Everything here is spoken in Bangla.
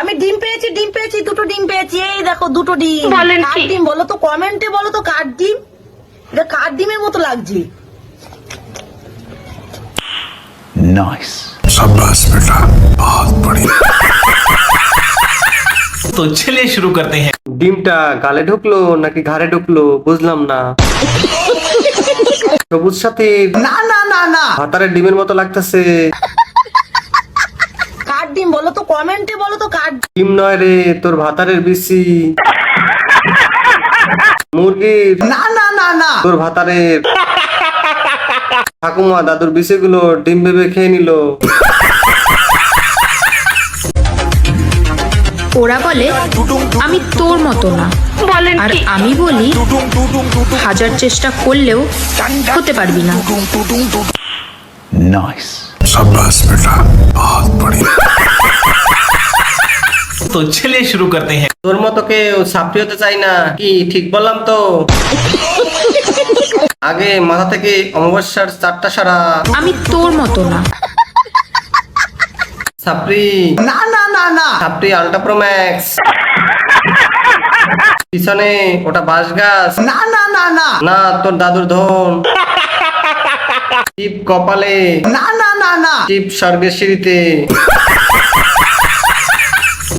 আমি ডিম পেয়েছি, দুটো ডিম পেয়েছি। এই দেখো দুটো ডিম। বলেন কার কি? ডিম বলো তো, কমেন্টে বলো তো কার ডিম। এটা কার ডিমের মতো লাগছে। नाइस, शाबाश बेटा, बहुत बढ़िया। तो चलिए शुरू करते हैं। ডিমটা গালে ঢুকলো নাকি ঘাড়ে ঢুকলো বুঝলাম না। সবুজ সাথী না না না না, ভাতারের ডিমের মতো লাগতেছে। কার ডিম বলো তো, কমেন্টে বলো তো কার ডিম। ডিম নয় রে, তোর ভাতারের বিসি। মুরগির না না না না, তোর ভাতারের। ঠাকুমা দাদুর বিসিগুলো ডিম ভেবে খেয়ে নিল। ওরা বলে আমি তোর মতো না, বলেন আর কি? আমি বলি হাজার চেষ্টা করলেও হতে পারবি না। नाइस, शाबाश बेटा, बहुत बढ़िया। तो चलिए शुरू करते हैं। তোর মতো কেউ ছাত্রী হতে চাই না, কি ঠিক বললাম তো? আগে মাথা থেকে অমাবস্যার 4টা সারা। আমি তোর মতো না। ছাত্রী না না না না, ছাত্রী আল্ট্রা প্রো ম্যাক্স। পিছনে ওটা বাঁশ গাছ। না না না না, না তোর দাদুর ধন। টিপ কপালে, না না না না, টিপ স্বর্গের সিঁড়িতে।